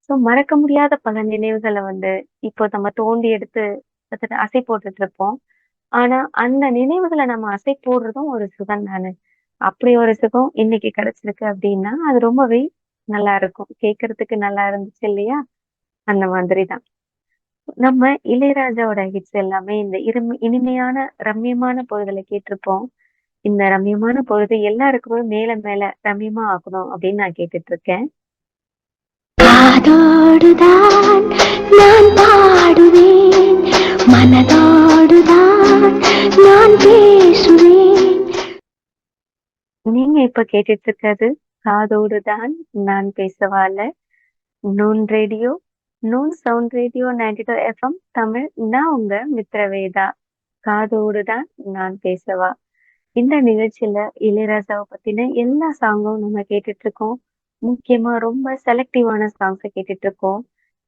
சோ மறக்க முடியாத பல நினைவுகள வந்து இப்போ நம்ம தோண்டி எடுத்து அசை போட்டுட்டு இருப்போம். ஆனா அந்த நினைவுகள நம்ம அசை போடுறதும் ஒரு சுகம் தானே. அப்படி ஒரு சுகம் இன்னைக்கு கிடைச்சிருக்கு அப்படின்னா, அது ரொம்பவே நல்லா இருக்கும். கேட்கறதுக்கு நல்லா இருந்துச்சு இல்லையா? அந்த மாதிரி தான். நம்ம இளையராஜாவோட ஹிட்ஸ் எல்லாமே இந்த இனிமையான, ரம்மியமான பொழுதுல கேட்டிருப்போம். இந்த ரம்மியமான பொழுது எல்லாருக்குமே மேல மேல ரம்மியமா ஆக்கணும் அப்படின்னு நான் கேட்டுட்டு இருக்கேன். காதோடுதான் நான் பாடுவேன், மனதோடுதான் நான் பேசுவேன். நீங்க இப்ப கேட்டுட்டு இருக்கிறது காதோடு தான் நான் பேசவால noon radio, noon sound radio 92 FM Tamil. நான் உங்க மித்ரவேதா. காதோடு தான் நான் பேசவா. இந்த நிகழ்ச்சியில இளையராஜாவை பத்தின எல்லா சாங்கும் நம்ம கேட்டுட்டு இருக்கோம். முக்கியமா ரொம்ப செலக்டிவான சாங்ஸ கேட்டுட்டு இருக்கோம்.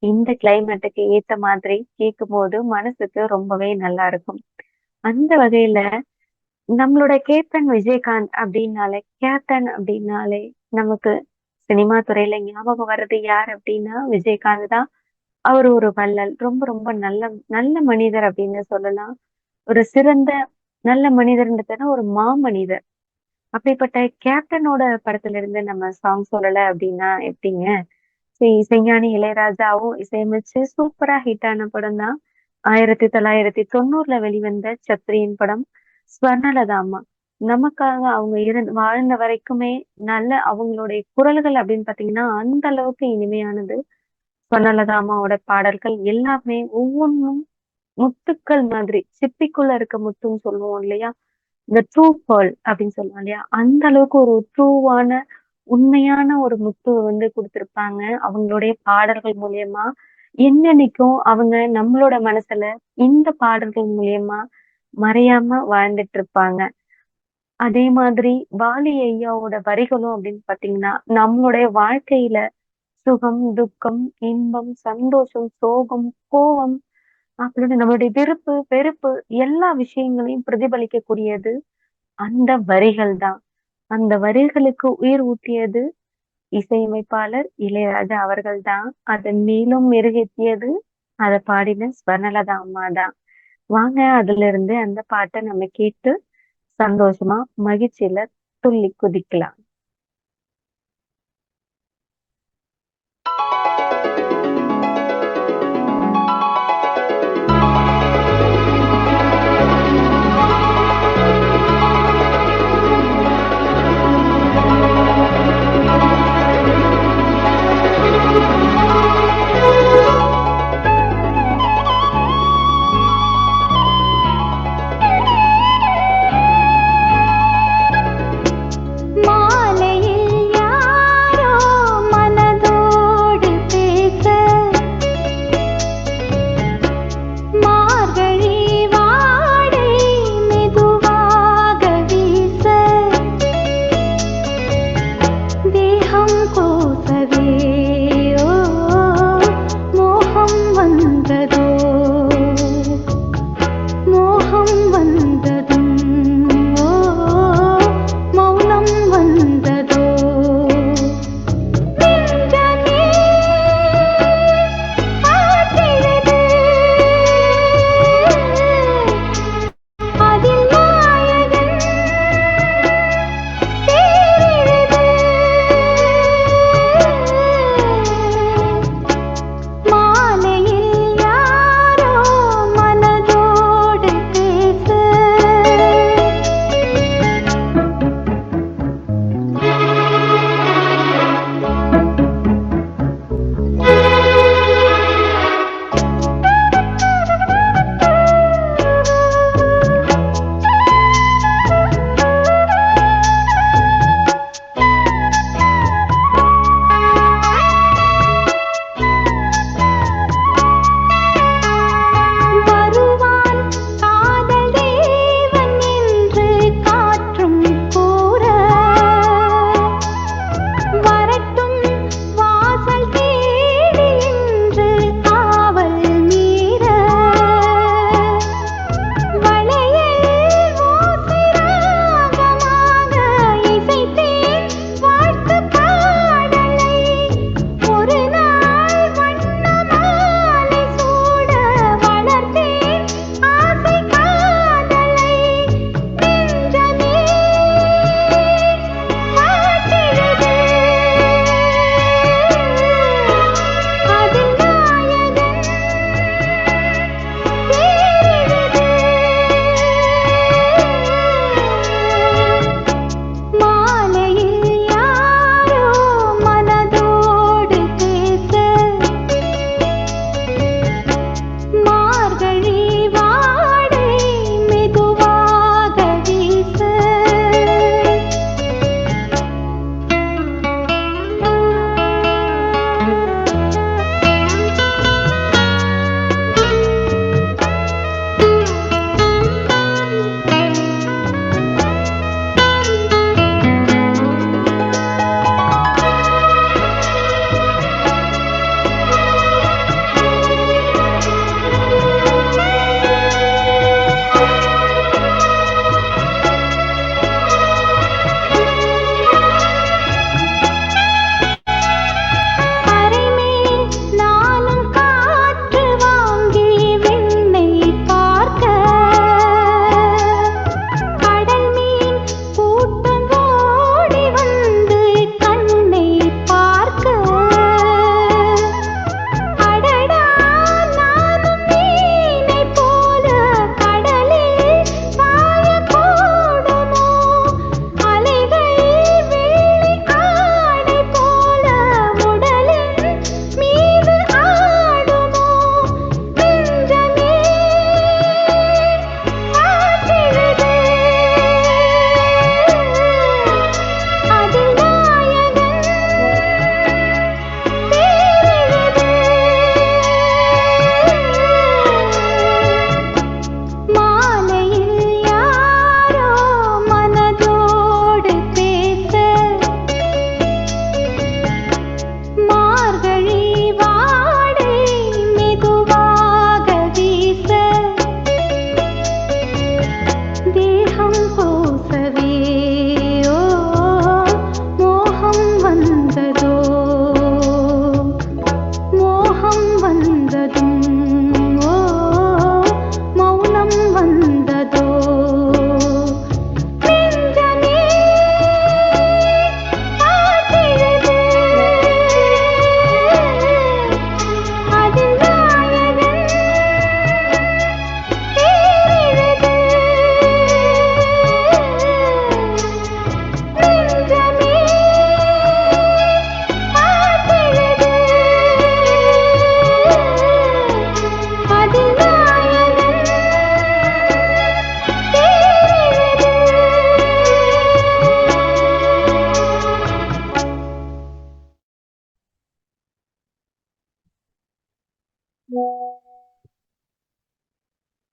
இந்த கிளைமேட்டுக்கு ஏத்த மாதிரி கேட்கும்போது மனசுக்கு ரொம்பவே நல்லா இருக்கும். அந்த வகையில நம்மளோட கேப்டன் விஜயகாந்த் அப்படின்னாலே கேப்டன் அப்படின்னாலே நமக்கு சினிமா துறையில ஞாபகம் வர்றது யார் அப்படின்னா விஜயகாந்த் தான். அவர் ஒரு வள்ளல். ரொம்ப ரொம்ப நல்ல நல்ல மனிதர் அப்படின்னு சொல்லலாம். ஒரு சிறந்த நல்ல மனிதர்ன்றத ஒரு மாமனிதர். அப்படிப்பட்ட கேப்டனோட படத்துல இருந்து நம்ம சாங் சொல்லல அப்படின்னா எப்படிங்க? இசைஞானி இளையராஜாவும் இசையமைச்சு சூப்பரா ஹிட் ஆன படம் தான் 1990ல வெளிவந்த சத்ரியன் படம். ஸ்வர்ணலதா அம்மா. நமக்காக அவங்க வாழ்ந்த வரைக்குமே நல்ல அவங்களுடைய குரல்கள் அப்படின்னு பாத்தீங்கன்னா, அந்த அளவுக்கு இனிமையானது. ஸ்வர்ணலதா அம்மாவோட பாடல்கள் எல்லாமே ஒவ்வொன்னும் முத்துக்கள் மாதிரி. சிப்பிக்குள்ள இருக்க முத்துன்னு சொல்லுவோம் இல்லையா? இந்த ட்ரூ பேர்ல் அப்படின்னு சொல்லுவோம் இல்லையா? அந்த அளவுக்கு ஒரு ட்ரூவான, உண்மையான ஒரு முத்துவ வந்து குடுத்திருப்பாங்க. அவங்களுடைய பாடல்கள் மூலியமா. என்னன்னைக்கும் அவங்க நம்மளோட மனசுல இந்த பாடல்கள் மூலியமா மறையாம வாழ்ந்துட்டு இருப்பாங்க. அதே மாதிரி வாலி ஐயாவோட வரிகளும் அப்படின்னு பாத்தீங்கன்னா, நம்மளுடைய வாழ்க்கையில சுகம், துக்கம், இன்பம், சந்தோஷம், சோகம், கோவம் அப்படின்னு நம்மளுடைய விருப்பு, வெறுப்பு எல்லா விஷயங்களையும் பிரதிபலிக்கக்கூடியது அந்த வரிகள் தான். அந்த வரிகளுக்கு உயிர் ஊட்டியது இசையமைப்பாளர் இளையராஜா அவர்கள் தான். அதை மேலும் மெருகேற்றியது அதை பாடின ஸ்வர்ணலதா அம்மா தான். வாங்க அதுல இருந்து அந்த பாட்டை நம்ம கேட்டு சந்தோஷமா மகிழ்ச்சியில துள்ளி குதிக்கலாம். மா வந்ததும் ஓ மௌனம் வந்ததோ நெஞ்சமே பார்க்கிறது அதில் நாயகன் தேரிழுது நெஞ்சமே பார்க்கிறது அதில் நாயகன்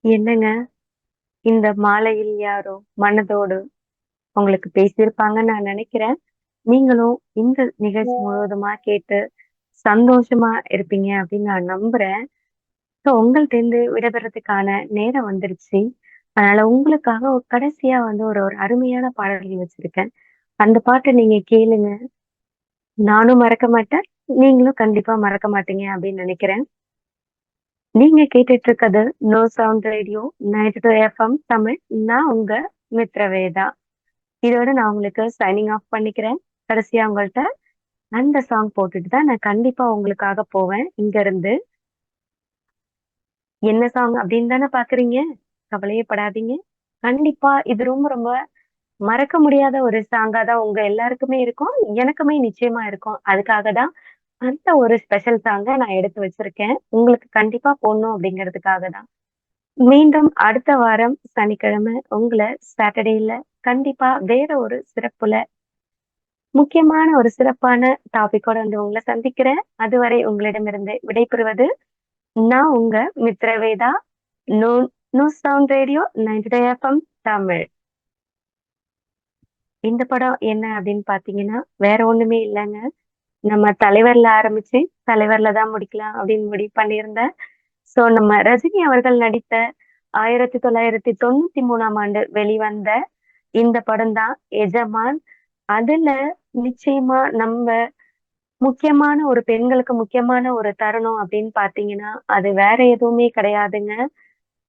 என்னங்க இந்த மாலையில் யாரோ மனதோடு உங்களுக்கு பேசியிருப்பாங்கன்னு நான் நினைக்கிறேன். நீங்களும் இந்த நிகழ்ச்சி முழுவதுமா கேட்டு சந்தோஷமா இருப்பீங்க அப்படின்னு நான் நம்புறேன். ஸோ உங்கள்ட்ட இருந்து விடைபெறதுக்கான நேரம் வந்துருச்சு. அதனால உங்களுக்காக ஒரு கடைசியா வந்து ஒரு ஒரு அருமையான பாடல்கள் வச்சிருக்கேன். அந்த பாட்டை நீங்க கேளுங்க. நானும் மறக்க மாட்டேன். நீங்களும் கண்டிப்பா மறக்க மாட்டீங்க அப்படின்னு நினைக்கிறேன். நீங்க கேட்டுட்டு இருக்கிறது no sound radio 92 FM Tamil. நான் உங்க மித்ரவேதா. இதோட நான் உங்களுக்கு சைனிங் ஆஃப் பண்ணிக்கிறேன். கடைசியா உங்கள்ட்ட அந்த சாங் போட்டுட்டு தான் நான் கண்டிப்பா உங்களுக்காக போவேன் இங்க இருந்து. என்ன சாங் அப்படின்னு தானே பாக்குறீங்க? கவலையே படாதீங்க. கண்டிப்பா இது ரொம்ப ரொம்ப மறக்க முடியாத ஒரு சாங்கா தான் உங்க எல்லாருக்குமே இருக்கும். எனக்குமே நிச்சயமா இருக்கும். அதுக்காக தான் அந்த ஒரு ஸ்பெஷல் சாங்க நான் எடுத்து வச்சிருக்கேன். உங்களுக்கு கண்டிப்பா போடணும் அப்படிங்கிறதுக்காக தான். மீண்டும் அடுத்த வாரம் சனிக்கிழமை உங்களை சாட்டர்டேல கண்டிப்பா வேற ஒரு சிறப்புல முக்கியமான ஒரு சிறப்பான டாபிக்கோட வந்து உங்களை சந்திக்கிறேன். அதுவரை உங்களிடமிருந்து விடைபெறுவது நான் உங்க Mithraveda. No no sound radio 92 FM Tamil. இந்த படம் என்ன அப்படின்னு பாத்தீங்கன்னா வேற ஒண்ணுமே இல்லைங்க. நம்ம தலைவர்ல ஆரம்பிச்சு தலைவர்ல தான் முடிக்கலாம் அப்படின்னு முடிவு பண்ணியிருந்தேன். சோ நம்ம ரஜினி அவர்கள் நடித்த 1993ஆம் ஆண்டு வெளிவந்த இந்த படம் தான் எஜமான். அதுல நிச்சயமா நம்ம முக்கியமான ஒரு பெண்களுக்கு முக்கியமான ஒரு தருணம் அப்படின்னு பாத்தீங்கன்னா அது வேற எதுவுமே கிடையாதுங்க.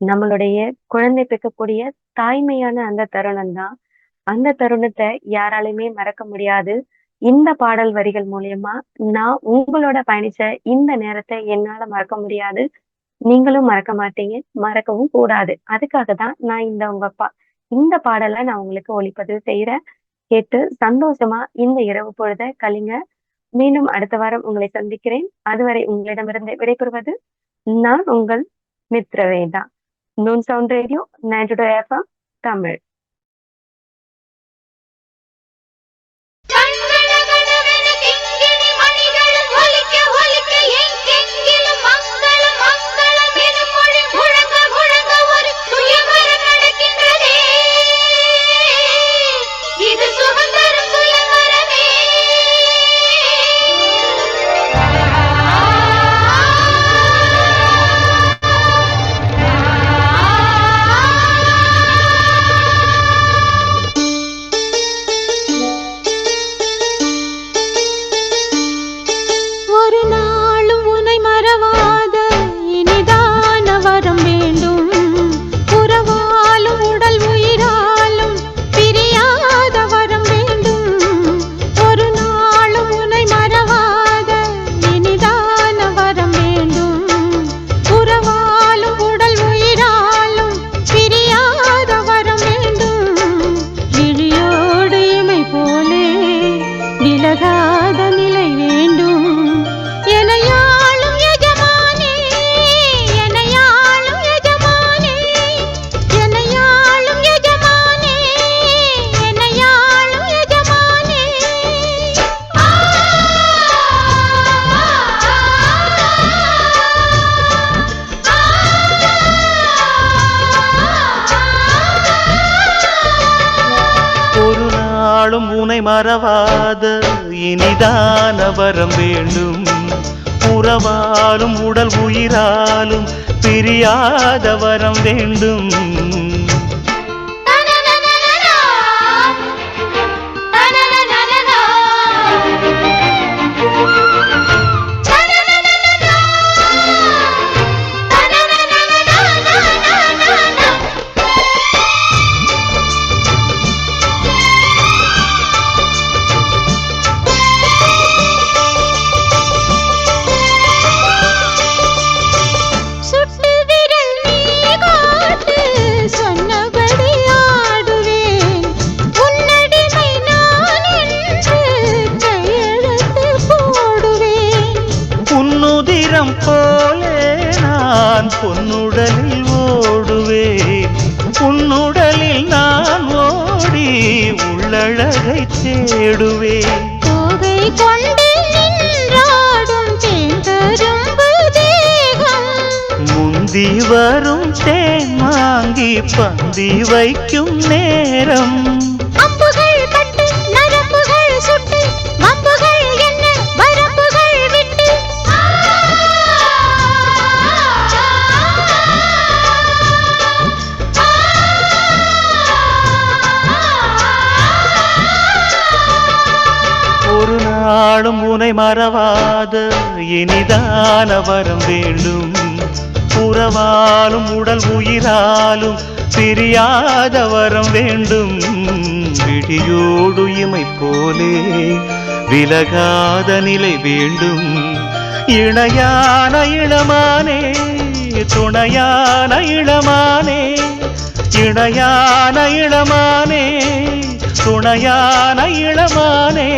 நம்மளுடைய குழந்தை பெக்கக்கூடிய தாய்மையான அந்த தருணம் தான். அந்த தருணத்தை யாராலுமே மறக்க முடியாது. இந்த பாடல் வரிகள் மூலியமா நான் உங்களோட பயணிச்ச இந்த நேரத்தை என்னால மறக்க முடியாது. நீங்களும் மறக்க மாட்டீங்க. மறக்கவும் கூடாது. அதுக்காக தான் நான் இந்த பாடலை நான் உங்களுக்கு ஒளிப்பதிவு செய்யறேன். கேட்டு சந்தோஷமா இந்த இரவு பொழுத கழிங்க. மீண்டும் அடுத்த வாரம் உங்களை சந்திக்கிறேன். அதுவரை உங்களிடமிருந்து விடைபெறுவது நான் உங்கள் Mithraveda. Noon sound radio 92 FM Tamil. கண்களகனவென கிங்கிணி மணிகளும் ஒலிக்க ஒலிக்க எங்கெங்கிலும் மங்களம் மங்களம் எனும் மொழி முழங்க முழங்க ஒரு சுயவரம் நடக்கின்றதே. இது சுதந்திரம் சுயவரமே. ஒரு நாளும் உன்னை மறவாத இனிதான வரம் வேண்டும். உறவாலும் உடல் உயிராலும் பிரியாத வரம் வேண்டும். ஒரு நாளும் உன்னை மறவாத இனிதான வரம் வேண்டும். உறவாலும் உடல் உயிராலும் பிரியாத வரம் வேண்டும். விழியோடு இமை போலே விலகாத நிலை வேண்டும். எனையாளும் எஜமானே எனையாளும் எஜமானே எனையாளும் எஜமானே எனையாளும் எஜமானே. ஒரு நாளும் உனை மறவாத இனிதான வரம் வேண்டும். உறவாலும் உடல் உயிராலும் பிரியாத வரம் வேண்டும். போலே நான் பொன்னுடலில் ஓடுவேன், உன்னுடலில் நான் ஓடி உள்ளழகை தேடுவேன். கோகை கொண்டு நின்றாடும் தேங்கரும்பு தேகம், முந்தி வரும் தேன் வாங்கி பந்தி வைக்கும் நேரம். அம்புகள் பட்டு நரம்புகள் சுட்டு வம்புகள் என்ன வரம்புகள் விட்டு. ஒரு நாளும் உனை மறவாத இனிதான வரம் வேண்டும், உறவாலும் உடல் உயிராலும் பிரியாத வரம் வேண்டும். விழியோடு இமை போலே விலகாத நிலை வேண்டும். இணையான இளமானே துணையான இளமானே, இணையான இளமானே துணையான இளமானே.